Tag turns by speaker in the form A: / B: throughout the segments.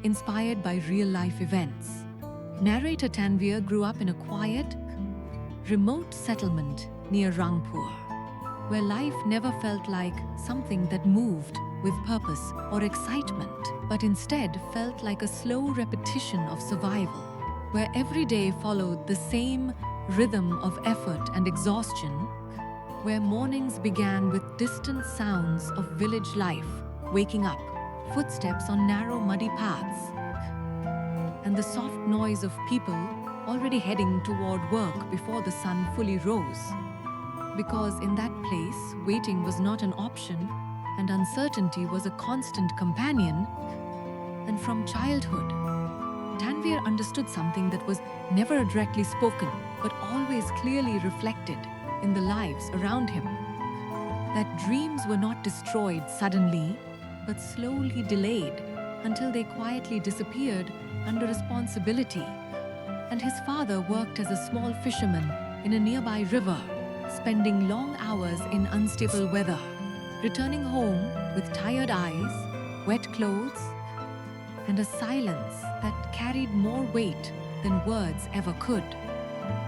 A: inspired by real-life events. Narrator Tanvir grew up in a quiet, remote settlement near Rangpur, where life never felt like something that moved with purpose or excitement, but instead felt like a slow repetition of survival, where every day followed the same rhythm of effort and exhaustion, where mornings began with distant sounds of village life waking up, footsteps on narrow muddy paths, and the soft noise of people already heading toward work before the sun fully rose. Because in that place, waiting was not an option, and uncertainty was a constant companion. And from childhood, Tanvir understood something that was never directly spoken, but always clearly reflected in the lives around him. That dreams were not destroyed suddenly, but slowly delayed until they quietly disappeared under responsibility. And his father worked as a small fisherman in a nearby river, spending long hours in unstable weather, returning home with tired eyes, wet clothes, and a silence that carried more weight than words ever could,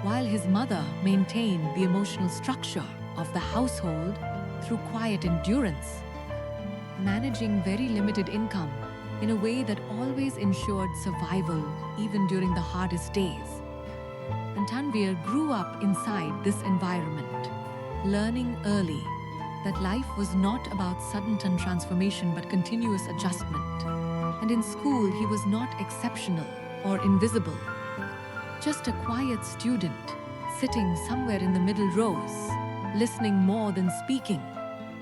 A: while his mother maintained the emotional structure of the household through quiet endurance, managing very limited income in a way that always ensured survival even during the hardest days. And Tanvir grew up inside this environment, learning early that life was not about sudden transformation but continuous adjustment. And in school, he was not exceptional or invisible, just a quiet student sitting somewhere in the middle rows, listening more than speaking,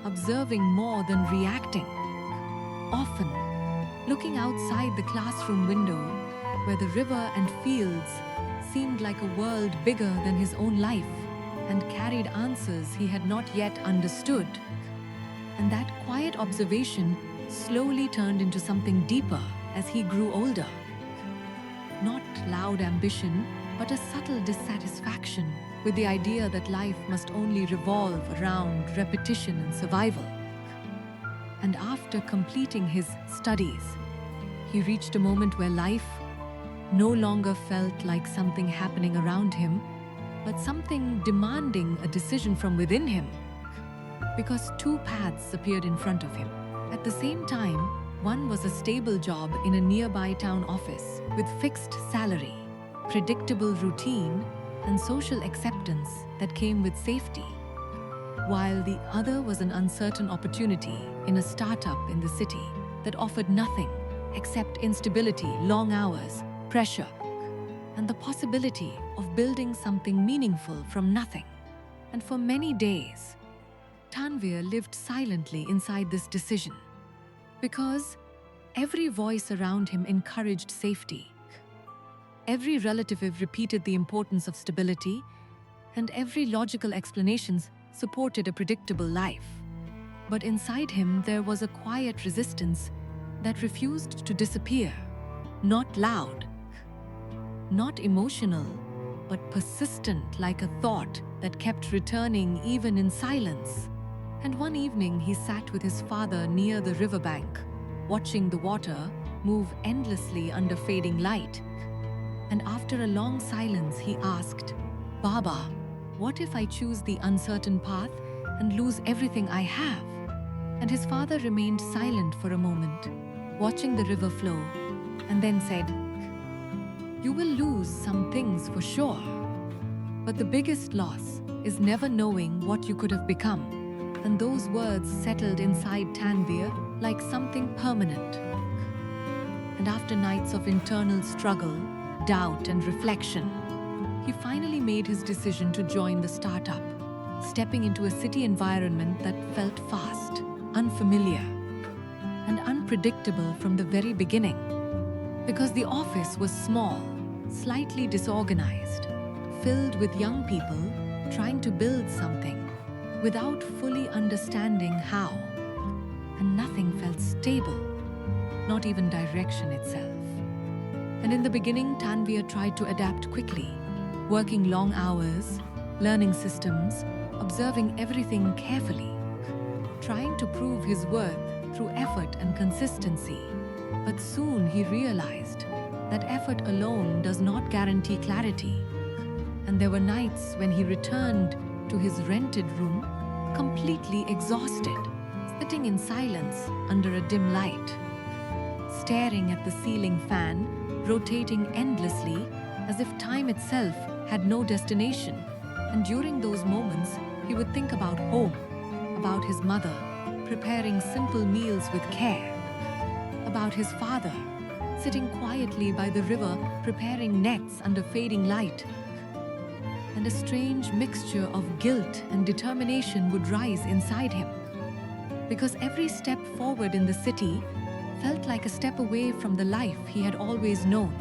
A: observing more than reacting, often looking outside the classroom window where the river and fields seemed like a world bigger than his own life and carried answers he had not yet understood. And that quiet observation slowly turned into something deeper as he grew older. Not loud ambition, but a subtle dissatisfaction with the idea that life must only revolve around repetition and survival. And after completing his studies, he reached a moment where life no longer felt like something happening around him, but something demanding a decision from within him. Because two paths appeared in front of him. At the same time, one was a stable job in a nearby town office with fixed salary, predictable routine, and social acceptance that came with safety, while the other was an uncertain opportunity in a startup in the city that offered nothing except instability, long hours, pressure, and the possibility of building something meaningful from nothing. And for many days, Tanvir lived silently inside this decision, because every voice around him encouraged safety. Every relative repeated the importance of stability, and every logical explanation supported a predictable life. But inside him there was a quiet resistance that refused to disappear, not loud, not emotional, but persistent, like a thought that kept returning even in silence. And one evening he sat with his father near the riverbank, watching the water move endlessly under fading light. And after a long silence he asked, "Baba, what if I choose the uncertain path and lose everything I have?" And his father remained silent for a moment, watching the river flow, and then said, "You will lose some things for sure, but the biggest loss is never knowing what you could have become." And those words settled inside Tanvir like something permanent. And after nights of internal struggle, doubt, and reflection, he finally made his decision to join the startup, stepping into a city environment that felt fast, unfamiliar, and unpredictable from the very beginning. Because the office was small, slightly disorganized, filled with young people trying to build something without fully understanding how, and nothing felt stable, not even direction itself. And in the beginning, Tanvir tried to adapt quickly, working long hours, learning systems, observing everything carefully, trying to prove his worth through effort and consistency. But soon he realized that effort alone does not guarantee clarity. And there were nights when he returned to his rented room completely exhausted, sitting in silence under a dim light, staring at the ceiling fan, rotating endlessly as if time itself had no destination. And during those moments, he would think about home, about his mother, preparing simple meals with care, about his father, sitting quietly by the river, preparing nets under fading light. And a strange mixture of guilt and determination would rise inside him, because every step forward in the city felt like a step away from the life he had always known.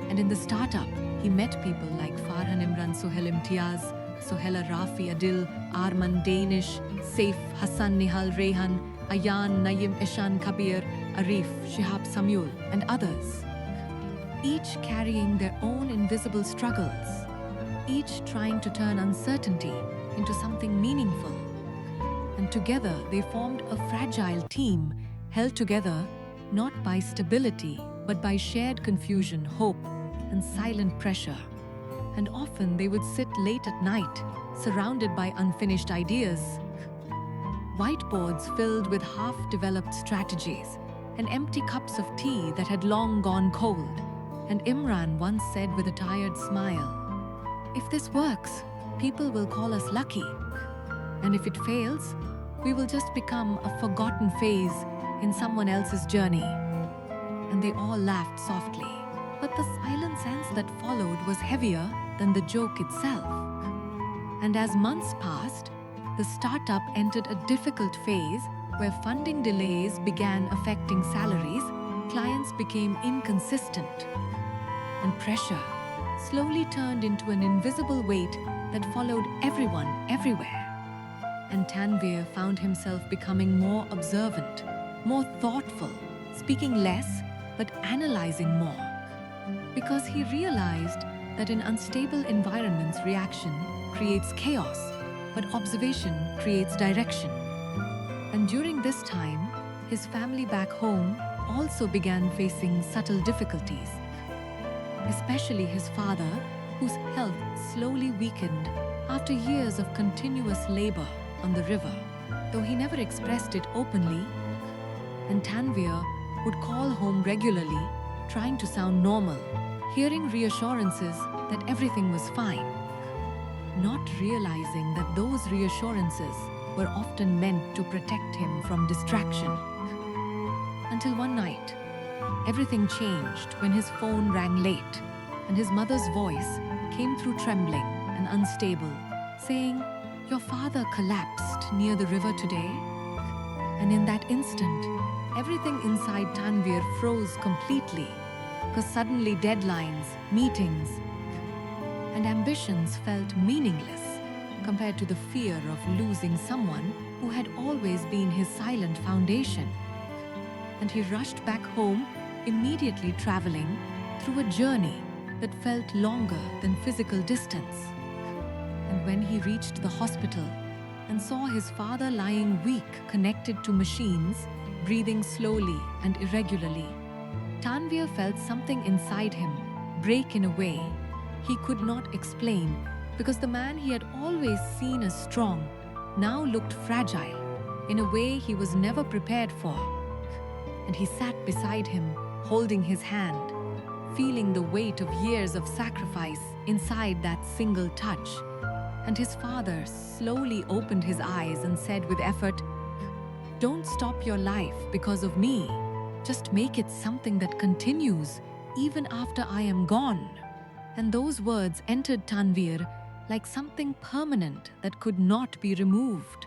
A: And in the startup, he met people like Farhan Imran Sohail Imtiaz, Sohela Rafi Adil, Arman Danish, Saif Hassan Nihal Rehan, Ayan Naim Ishan Kabir, Arif Shihab Samuel, and others, each carrying their own invisible struggles, each trying to turn uncertainty into something meaningful. And together they formed a fragile team, held together not by stability, but by shared confusion, hope, and silent pressure. And often they would sit late at night, surrounded by unfinished ideas, whiteboards filled with half-developed strategies, and empty cups of tea that had long gone cold. And Imran once said with a tired smile, "If this works, people will call us lucky. And if it fails, we will just become a forgotten phase in someone else's journey." And they all laughed softly. But the silent sense that followed was heavier than the joke itself. And as months passed, the startup entered a difficult phase where funding delays began affecting salaries, clients became inconsistent, and pressure slowly turned into an invisible weight that followed everyone everywhere. And Tanvir found himself becoming more observant, more thoughtful, speaking less but analyzing more. Because he realized that in unstable environments, reaction creates chaos, but observation creates direction. And during this time, his family back home also began facing subtle difficulties, especially his father, whose health slowly weakened after years of continuous labor on the river, though he never expressed it openly. And Tanvir would call home regularly, trying to sound normal, hearing reassurances that everything was fine, not realizing that those reassurances were often meant to protect him from distraction. Until one night, everything changed when his phone rang late and his mother's voice came through trembling and unstable, saying, "Your father collapsed near the river today." And in that instant, everything inside Tanvir froze completely, because suddenly deadlines, meetings, and ambitions felt meaningless compared to the fear of losing someone who had always been his silent foundation. And he rushed back home, immediately traveling through a journey that felt longer than physical distance. And when he reached the hospital and saw his father lying weak, connected to machines, breathing slowly and irregularly, Tanvir felt something inside him break in a way he could not explain, because the man he had always seen as strong now looked fragile in a way he was never prepared for. And he sat beside him, holding his hand, feeling the weight of years of sacrifice inside that single touch. And his father slowly opened his eyes and said with effort, "Don't stop your life because of me. Just make it something that continues even after I am gone." And those words entered Tanvir like something permanent that could not be removed.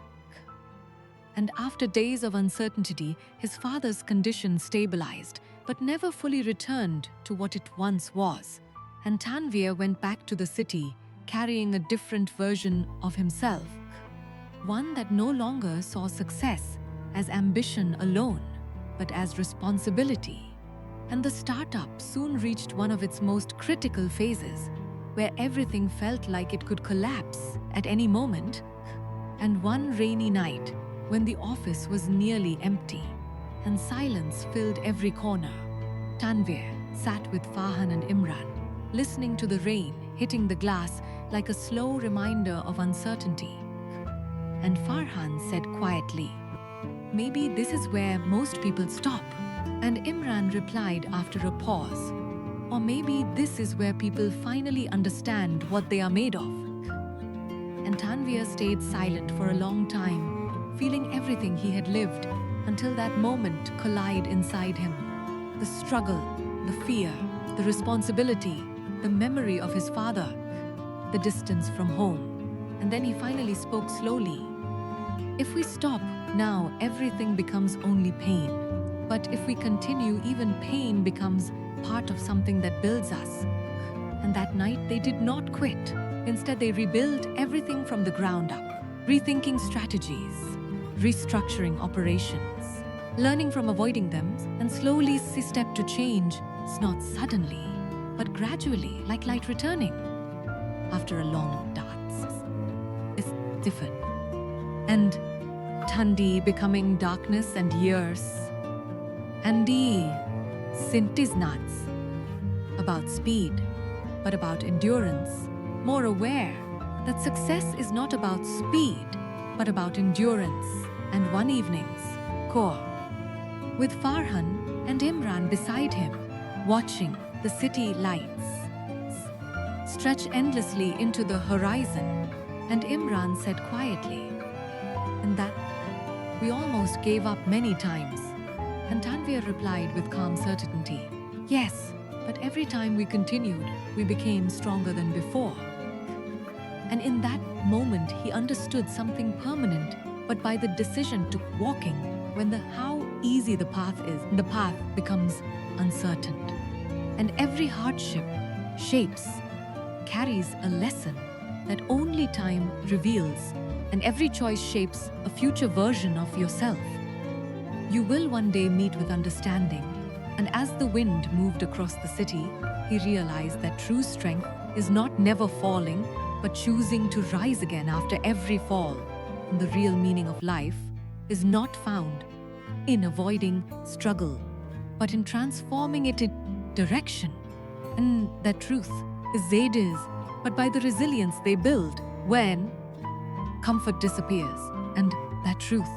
A: And after days of uncertainty, his father's condition stabilized, but never fully returned to what it once was. And Tanvir went back to the city, carrying a different version of himself, one that no longer saw success as ambition alone, but as responsibility. And the startup soon reached one of its most critical phases, where everything felt like it could collapse at any moment. And one rainy night, when the office was nearly empty, and silence filled every corner. Tanvir sat with Farhan and Imran, listening to the rain hitting the glass like a slow reminder of uncertainty. And Farhan said quietly, "Maybe this is where most people stop." And Imran replied after a pause, "Or maybe this is where people finally understand what they are made of." And Tanvir stayed silent for a long time, feeling everything he had lived until that moment collided inside him. The struggle, the fear, the responsibility, the memory of his father, the distance from home. And then he finally spoke slowly. "If we stop now, everything becomes only pain. But if we continue, even pain becomes part of something that builds us." And that night, they did not quit. Instead, they rebuilt everything from the ground up, rethinking strategies, restructuring operations, learning from avoiding them, and slowly step to change, not suddenly, but gradually, like light returning after a long dance. It's different. And Thandi becoming darkness and years. And the Sint is not about speed, but about endurance. More aware that success is not about speed, but about endurance. And one evening's core, with Farhan and Imran beside him, watching the city lights stretch endlessly into the horizon, and Imran said quietly, "And that we almost gave up many times." And Tanvir replied with calm certainty, "Yes, but every time we continued, we became stronger than before." And in that moment, he understood something permanent, but by the decision to walking, when how easy the path is, the path becomes uncertain. And every hardship carries a lesson that only time reveals, and every choice shapes a future version of yourself. You will one day meet with understanding. And as the wind moved across the city, he realized that true strength is not never falling, but choosing to rise again after every fall. And the real meaning of life is not found in avoiding struggle, but in transforming it in direction. And that truth is but by the resilience they build when comfort disappears. And that truth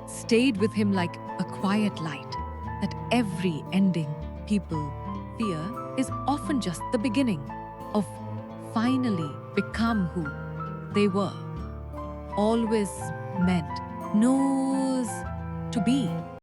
A: stayed with him like a quiet light, that every ending people fear is often just the beginning of finally become who they were always meant knows to be.